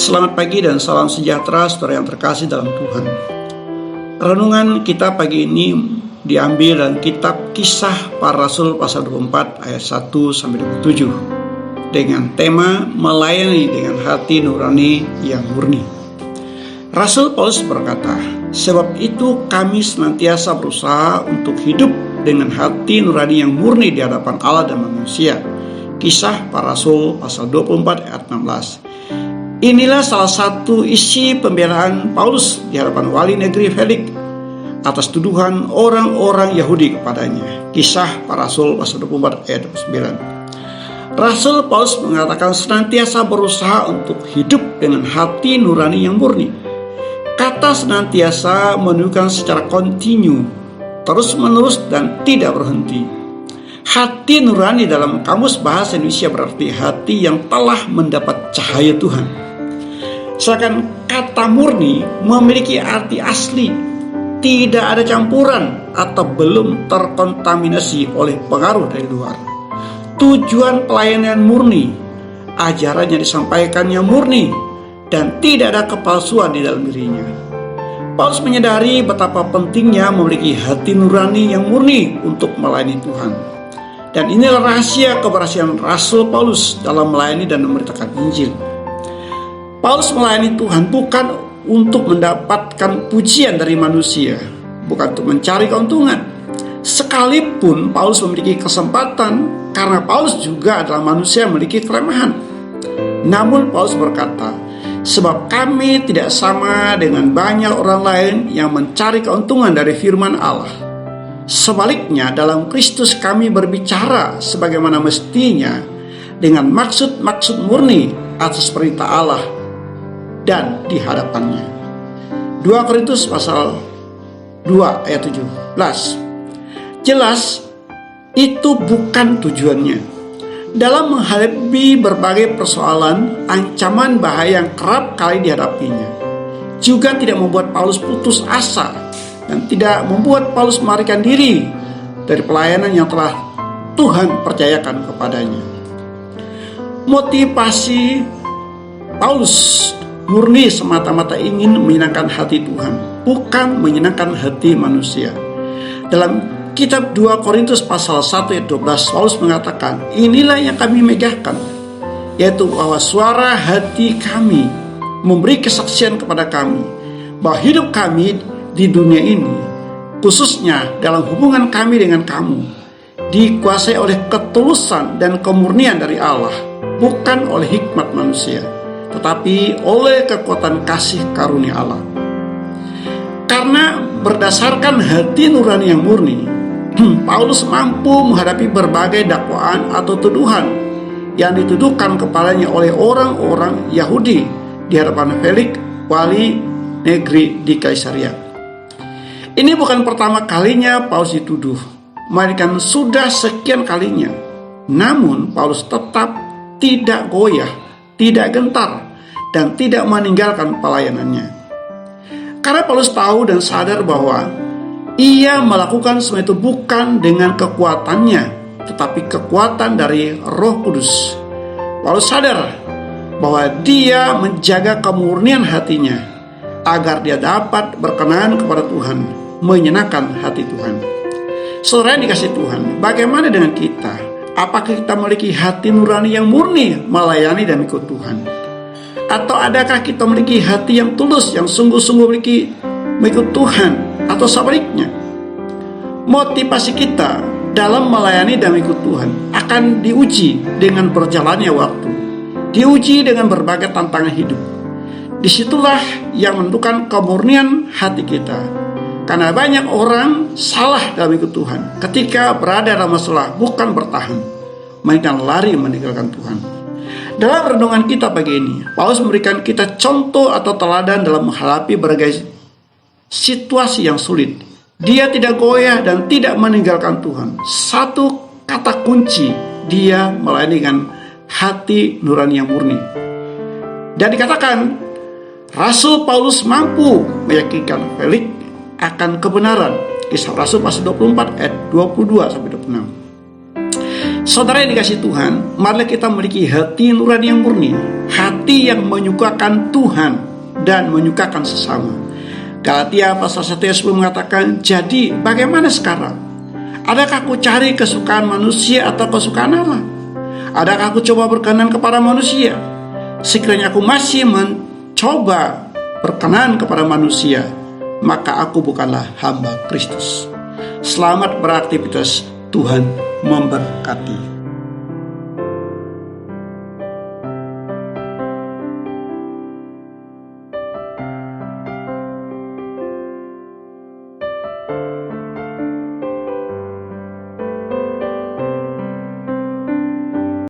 Selamat pagi dan salam sejahtera saudara yang terkasih dalam Tuhan. Renungan kita pagi ini diambil dalam kitab Kisah Para Rasul pasal 24 ayat 1-27 dengan tema melayani dengan hati nurani yang murni. Rasul Paulus berkata, "Sebab itu kami senantiasa berusaha untuk hidup dengan hati nurani yang murni di hadapan Allah dan manusia." Kisah Para Rasul pasal 24 ayat 16. Inilah salah satu isi pembelaan Paulus di hadapan wali negeri Felix atas tuduhan orang-orang Yahudi kepadanya. Kisah Para Rasul pasal 24 ayat 29. Rasul Paulus mengatakan senantiasa berusaha untuk hidup dengan hati nurani yang murni. Kata senantiasa menunjukkan secara kontinu, terus-menerus dan tidak berhenti. Hati nurani dalam kamus bahasa Indonesia berarti hati yang telah mendapat cahaya Tuhan. Sedangkan kata murni memiliki arti asli, tidak ada campuran atau belum terkontaminasi oleh pengaruh dari luar. Tujuan pelayanan murni, ajaran yang disampaikannya murni, dan tidak ada kepalsuan di dalam dirinya. Paulus menyadari betapa pentingnya memiliki hati nurani yang murni untuk melayani Tuhan. Dan inilah rahasia keberhasilan Rasul Paulus dalam melayani dan memberitakan Injil. Paulus melayani Tuhan bukan untuk mendapatkan pujian dari manusia, bukan untuk mencari keuntungan. Sekalipun Paulus memiliki kesempatan, karena Paulus juga adalah manusia yang memiliki kelemahan. Namun Paulus berkata, "Sebab kami tidak sama dengan banyak orang lain yang mencari keuntungan dari firman Allah. Sebaliknya dalam Kristus kami berbicara sebagaimana mestinya dengan maksud-maksud murni atas perintah Allah dan di hadapannya." 2 Korintus pasal 2 ayat 17. Jelas itu bukan tujuannya. Dalam menghadapi berbagai persoalan, ancaman bahaya yang kerap kali dihadapinya juga tidak membuat Paulus putus asa dan tidak membuat Paulus melarikan diri dari pelayanan yang telah Tuhan percayakan kepadanya. Motivasi Paulus murni semata-mata ingin menyenangkan hati Tuhan, bukan menyenangkan hati manusia. Dalam kitab 2 Korintus pasal 1 ayat 12, Paulus mengatakan, "Inilah yang kami megahkan, yaitu bahwa suara hati kami memberi kesaksian kepada kami, bahwa hidup kami di dunia ini, khususnya dalam hubungan kami dengan kamu, dikuasai oleh ketulusan dan kemurnian dari Allah, bukan oleh hikmat manusia, tetapi oleh kekuatan kasih karunia Allah." Karena berdasarkan hati nurani yang murni, Paulus mampu menghadapi berbagai dakwaan atau tuduhan yang dituduhkan kepadanya oleh orang-orang Yahudi di hadapan Felix, wali negeri di Kaisaria. Ini bukan pertama kalinya Paulus dituduh, melainkan sudah sekian kalinya. Namun Paulus tetap tidak goyah, tidak gentar, dan tidak meninggalkan pelayanannya. Karena Paulus tahu dan sadar bahwa ia melakukan semua itu bukan dengan kekuatannya, tetapi kekuatan dari Roh Kudus. Paulus sadar bahwa dia menjaga kemurnian hatinya agar dia dapat berkenan kepada Tuhan, menyenangkan hati Tuhan. Saudara yang dikasihi Tuhan, bagaimana dengan kita? Apakah kita memiliki hati nurani yang murni melayani dan ikut Tuhan? Atau adakah kita memiliki hati yang tulus, yang sungguh-sungguh mengikut Tuhan? Atau sebaliknya, motivasi kita dalam melayani dan mengikut Tuhan akan diuji dengan berjalannya waktu, diuji dengan berbagai tantangan hidup. Disitulah yang menentukan kemurnian hati kita. Karena banyak orang salah dalam ikut Tuhan ketika berada dalam masalah, bukan bertahan, melainkan lari meninggalkan Tuhan. Dalam renungan kita pagi ini, Paulus memberikan kita contoh atau teladan dalam menghadapi berbagai situasi yang sulit. Dia tidak goyah dan tidak meninggalkan Tuhan. Satu kata kunci, dia melayani dengan hati nurani yang murni. Dan dikatakan Rasul Paulus mampu meyakinkan Felix akan kebenaran. Kisah Rasul pasal 24 ayat 22-26. Saudara yang dikasih Tuhan, marilah kita memiliki hati nurani yang murni, hati yang menyukakan Tuhan dan menyukakan sesama. Galatia pasal 1 ayat 10 mengatakan, jadi bagaimana sekarang? Adakah aku cari kesukaan manusia atau kesukaan Allah? Adakah aku coba berkenan kepada manusia? Sekiranya aku masih mencoba berkenan kepada manusia, maka aku bukanlah hamba Kristus. Selamat beraktivitas, Tuhan memberkati.